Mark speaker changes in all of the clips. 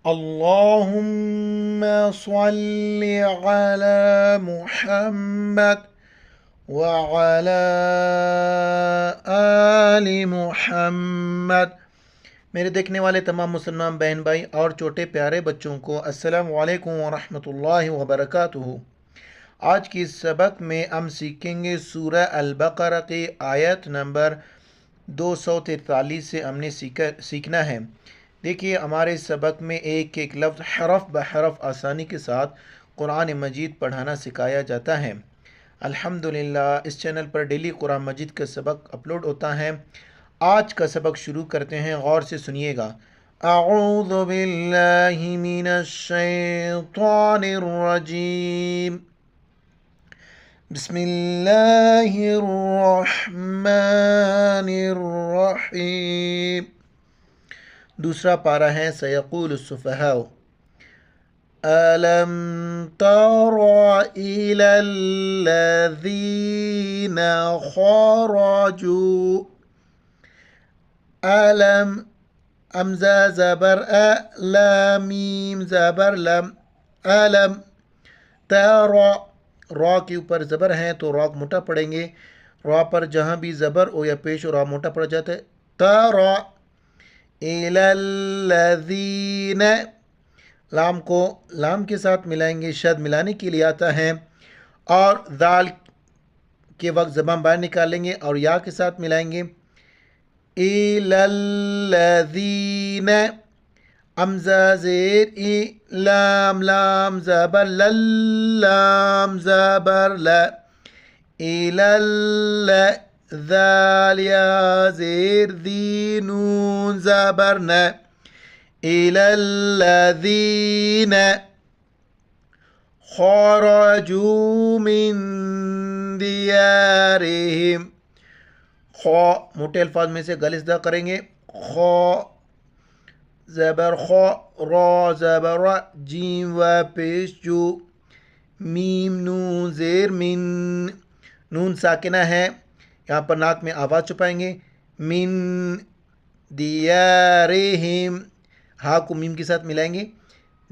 Speaker 1: اللهم صل على محمد وعلى آل محمد۔ میرے دیکھنے والے تمام مسلمان بہن بھائی اور چھوٹے پیارے بچوں کو السلام علیکم ورحمۃ اللہ وبرکاتہ۔ آج کی اس سبق میں ہم سیکھیں گے سورہ البقرہ کی آیت نمبر 243 سے ہم نے سیکھنا ہے۔ دیکھیے ہمارے سبق میں ایک ایک لفظ حرف بحرف آسانی کے ساتھ قرآن مجید پڑھانا سکھایا جاتا ہے۔ الحمدللہ اس چینل پر ڈیلی قرآن مجید کا سبق اپلوڈ ہوتا ہے۔ آج کا سبق شروع کرتے ہیں، غور سے سنیے گا۔ اعوذ باللہ من الشیطان الرجیم، بسم اللہ الرحمن الرحیم۔ دوسرا پارہ ہے سیقول السفہاء أَلَمْ تَرَ إِلَى الَّذِينَ خَرَجُوا أَلَمْ امزہ زبر لامیم زبر لم أَلَمْ تَرَ را کے اوپر زبر ہیں تو را موٹا پڑھیں گے، را پر جہاں بھی زبر ہو یا پیش ہو را موٹا پڑ جاتا ہے۔ تَرَ إِلَى الَّذِينَ لام کو لام کے ساتھ ملائیں گے، شد ملانے کے لیے آتا ہے، اور دال کے وقت زبان باہر نکالیں گے اور یا کے ساتھ ملائیں گے۔ إِلَى الَّذِينَ امزہ زیر ای لام لام زبر لام زبر لا إِلَى ذال یا زیر دی نون زبر نا إِلَى الَّذِينَ خَرَجُوا مِن دِيَارِهِمْ، خو موٹے الفاظ میں سے غلط ادا کریں گے، خو زبر خو، را زبر را، جیم و پیش جو، میم نون زیر من، نون ساکنہ ہے، یہاں پر ناک میں آواز چھپائیں گے، من دیارہم، ہا کو میم کے ساتھ ملائیں گے،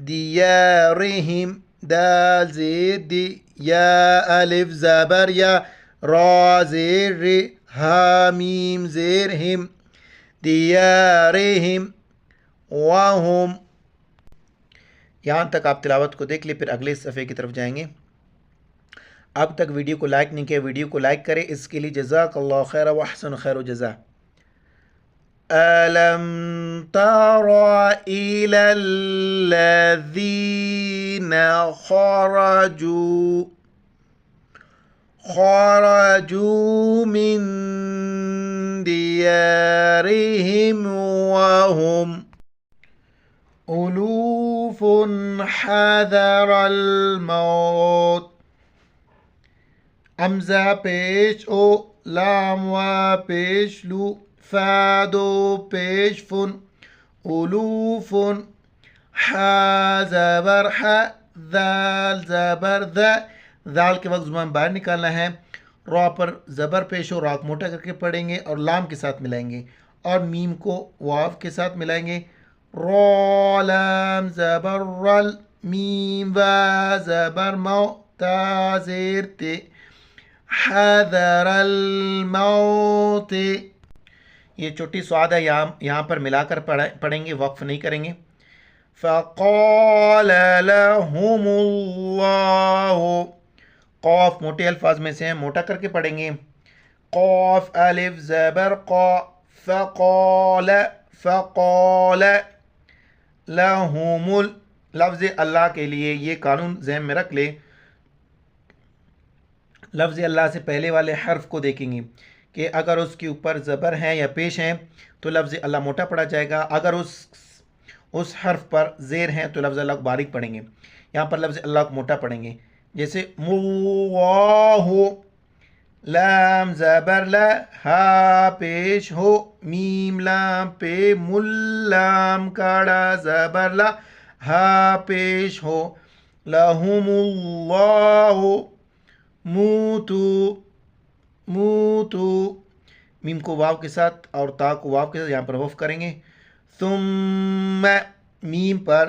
Speaker 1: دیارہم، دال زیر دی، یا الف زبر یا، را زیر ری، ہا میم زیر ہم، دیارہم وہم۔ یہاں تک آپ تلاوت کو دیکھ لیں، پھر اگلے صفحے کی طرف جائیں گے۔ اب تک ویڈیو کو لائک نہیں کیا، ویڈیو کو لائک کریں، اس کے لیے جزاک اللہ خیر و احسن خیر و جزا۔ أَلَمْ تَرَ إِلَى الَّذِينَ خَرَجُوا مِن دِيَارِهِمْ وَهُمْ أُلُوفٌ حَذَرَ الْمَوْتِ، امزہ پیش او، لام و پیش لو، فادو پیش فن، ألوف، حا زبر حا، ذال زبر ذا، ذال کے وقت زبان باہر نکالنا ہے، را پر زبر پیش ہو، را کو موٹا کر کے پڑھیں گے اور لام کے ساتھ ملائیں گے، اور میم کو واو کے ساتھ ملائیں گے، را لام زبر رل، میم و زبر مو، تا زیر تے، حذر الموت، یہ چھوٹی سواد ہے، یہاں پر ملا کر پڑھیں گے، وقف نہیں کریں گے۔ فقال لهم اللہ، قوف موٹے الفاظ میں سے ہیں، موٹا کر کے پڑھیں گے، قوف الف زبر قا، فقال فقال لهم لفظ اللہ کے لیے یہ قانون ذہن میں رکھ لے، لفظ اللہ سے پہلے والے حرف کو دیکھیں گے کہ اگر اس کے اوپر زبر ہیں یا پیش ہیں تو لفظ اللہ موٹا پڑھا جائے گا، اگر اس حرف پر زیر ہیں تو لفظ اللہ کو باریک پڑھیں گے، یہاں پر لفظ اللہ کو موٹا پڑھیں گے، جیسے اللہ، لام زبر لا، ہا پیش ہو، میم لام پہ، ملام کاڑا زبر لا، ہا پیش ہو، لہم اللہ، موتو موتو، میم کو واو کے ساتھ اور تا کو واو کے ساتھ یہاں پر وقف کریں گے، ثم میم پر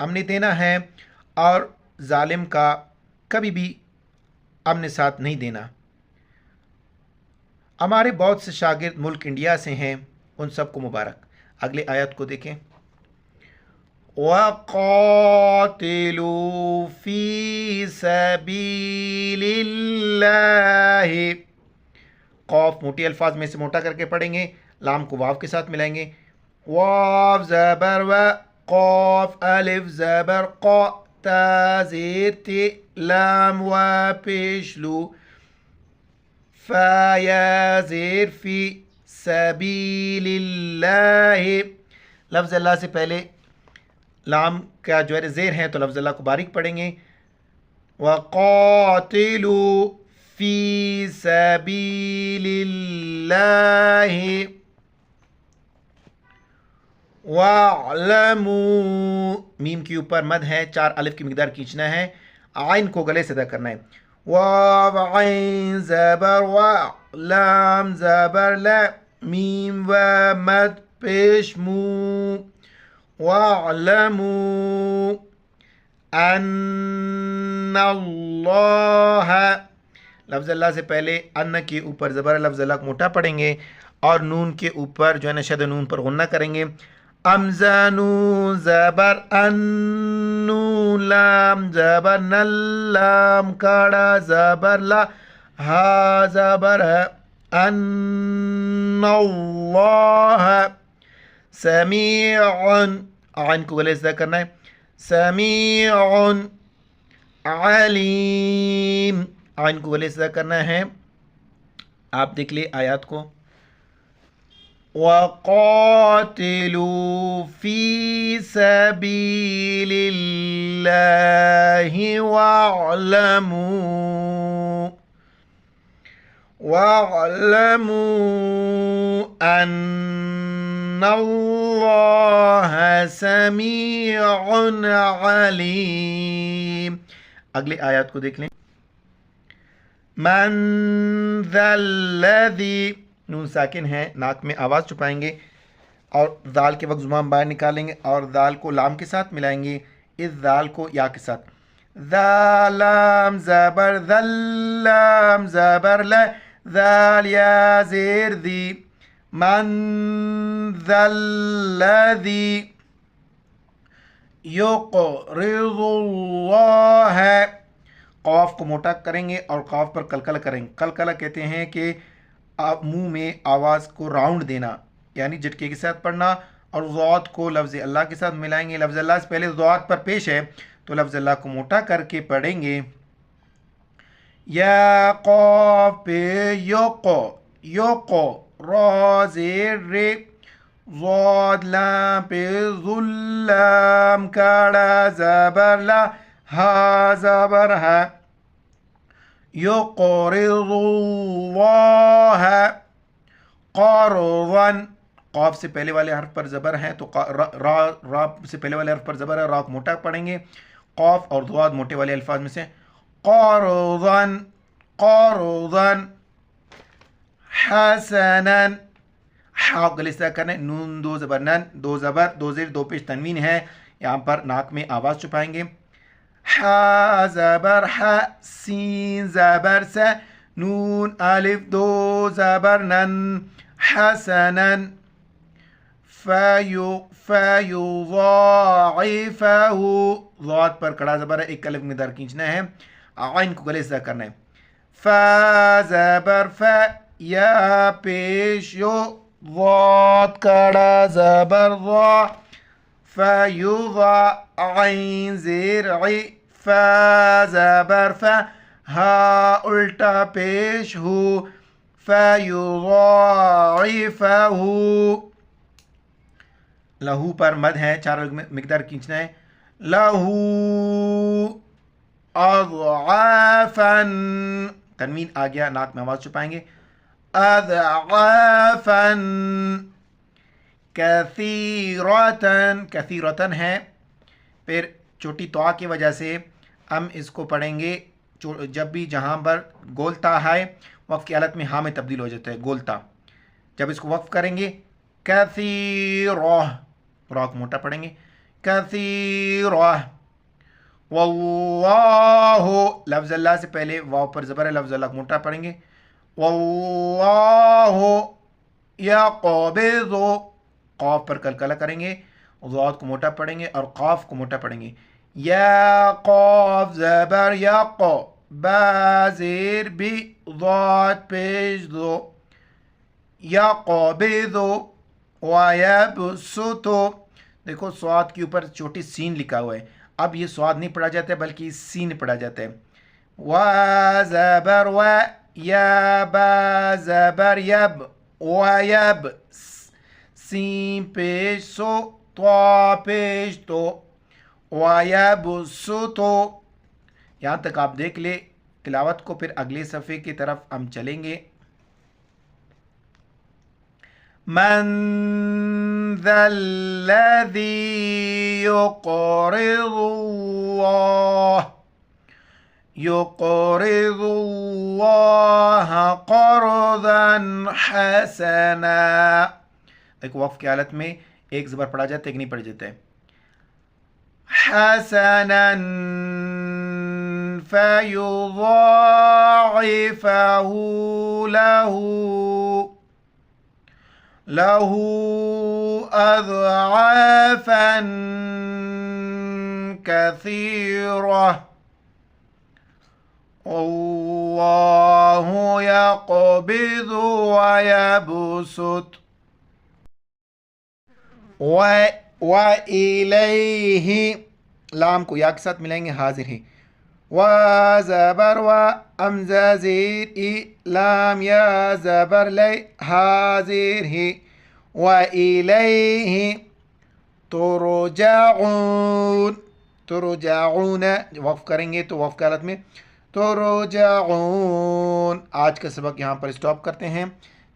Speaker 1: امن دینا ہے اور ظالم کا کبھی بھی امن ساتھ نہیں دینا۔ ہمارے بہت سے شاگرد ملک انڈیا سے ہیں، ان سب کو مبارک۔ اگلے آیت کو دیکھیں، وَقَاتِلُوا فِي سَبِيلِ اللَّهِ۔ قوف موٹی الفاظ میں سے موٹا کر کے پڑھیں گے، لام کو واو کے ساتھ ملائیں گے، واو زبر و، قوف الف زبر قا، تا زیر تی، لام و پیش لو، فا یا زیر فی، سبیل اللہ۔ لفظ اللہ سے پہلے لام کا جو ہے زیر ہے تو لفظ اللہ کو باریک پڑھیں گے، وَقَاتِلُوا فِي سَبِيلِ اللَّهِ وَاعْلَمُوا۔ میم کے اوپر مد ہے، 4 الف کی مقدار کھینچنا ہے، عین کو گلے سے ادا کرنا ہے، واو عین زبر و، لام زبر ل، میم و مد پیش مو، وَاعْلَمُوا ان اللہ۔ لفظ اللہ سے پہلے ان کے اوپر زبر، لفظ اللہ کو موٹا پڑھیں گے اور نون کے اوپر جو ہے نا شد نون پر غنہ کریں گے، امزانو زبر ان، نون لام زبر نل، لام کاڑا زبر لا، ہا زبر ہے، ان اللہ سمیع، عین کو گلے سے کرنا ہے، سمیع علیم، عین کو گلے سے کرنا ہے۔ آپ دیکھ لیں آیات کو، وَقَاتِلُوا فِي سَبِيلِ اللَّهِ وَاعْلَمُوا ان اللہ سمیع علیم۔ اگلی آیات کو دیکھ لیں، من ذا الذی، نون ساکن ہے، ناک میں آواز چھپائیں گے اور ذال کے وقت زبان باہر نکالیں گے اور ذال کو لام کے ساتھ ملائیں گے، اس ذال کو یا کے ساتھ، ذا لام زبر ذل، لام زبر ل، ذال یا زیر ذی، من ذا الذی یقرض اللہ۔ قاف کو موٹا کریں گے اور قاف پر قلقلہ کریں گے۔ قلقلہ کہتے ہیں کہ منہ میں آواز کو راؤنڈ دینا، یعنی جھٹکے کے ساتھ پڑھنا، اور ضاد کو لفظ اللہ کے ساتھ ملائیں گے۔ لفظ اللہ سے پہلے ضاد پر پیش ہے تو لفظ اللہ کو موٹا کر کے پڑھیں گے، یا قاف پہ یوقو، یوقو، را زیر رے، ضاد لام پہ ذل، لام کاڑا زبر لا، ہا زبر ہے، یقرض اللہ قرضا، قاف سے پہلے والے حرف پر زبر ہے تو را سے پہلے والے حرف پر زبر ہے، را کو موٹا پڑھیں گے، قاف اور ضاد موٹے والے الفاظ میں سے، قرضا، قرضا حسنا، ہا گلے سے کرنا ہے، نون دو زبر نن، دو زبر دو زیر دو پیش تنوین ہے، یہاں پر ناک میں آواز چھپائیں گے، ہا زبر ہا، سین زبر سے، نون الف دو زبر نن، حسنا فیضاعفہ، ضاد پر کڑا زبر ہے، ایک الف مقدار کھینچنا ہے، عین کو گلے سے کرنا ہے، فا زبر فا، یا پیش یو، ضاد کڑا زبر ضا، فیضا، عین زیر عی، فا زبر فا، ہا الٹا پیش ہو، فیضاعفہ، لہو پر مد ہے، 4 مقدار کھینچنا ہے، لہو اضعافا، تنوین آ گیا، ناک میں آواز چھپائیں گے، اضعافا کثیرتن، کثیرتن ہے، پھر چھوٹی طا کی وجہ سے ہم اس کو پڑھیں گے، جب بھی جہاں پر گولتا ہے وقف کی حالت میں ہاں میں تبدیل ہو جاتا ہے، گولتا، جب اس کو وقف کریں گے، کثیرہ، را کو موٹا پڑھیں گے، کثیرہ. واللہ لفظ اللہ سے پہلے واو پر زبر ہے, لفظ اللہ کو موٹا پڑھیں گے. واللہ یقبض, قاف پر قلقلہ کریں گے, ضاد کو موٹا پڑھیں گے اور قاف کو موٹا پڑھیں گے. یا قاف زبر یق, با زیر بی, ضاد پیش دو, یقبض ویبسط. دیکھو سواد کے اوپر چھوٹی سین لکھا ہوا ہے, اب یہ سواد نہیں پڑھا جاتا ہے بلکہ سین پڑھا جاتا ہے. و زبر و, یا با زبر یب, ویب, سین پیش سو, تو پیش تو, ویبسط. یہاں تک آپ دیکھ لیں تلاوت کو, پھر اگلے صفحے کی طرف ہم چلیں گے. من ذا الذی یقرض اللہ قرضا حسنا. ایک وقف کی حالت میں ایک زبر پڑھا جاتا ہے, ایک نہیں پڑھا جاتا ہے. حسنا فیضاعفه له اضعافا كثيرة والله يقبض ويبسط. وإليه, لام کو یا کے ساتھ ملائیں گے, حاضر ہے. و زبر و, امزہ زیر ای, لام یا زبر لے, حاضر ہے. وإلیہ ترجعون, ترجعون وقف کریں گے تو وقف کی حالت میں ترجعون. آج کا سبق یہاں پر اسٹاپ کرتے ہیں,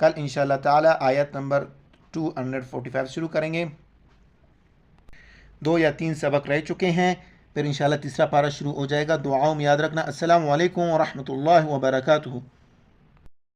Speaker 1: کل انشاءاللہ تعالی آیت نمبر 245 شروع کریں گے. 2 یا 3 سبق رہ چکے ہیں, پھر انشاءاللہ تیسرا پارہ شروع ہو جائے گا. دعاؤں میں یاد رکھنا. السلام علیکم ورحمۃ اللہ وبرکاتہ.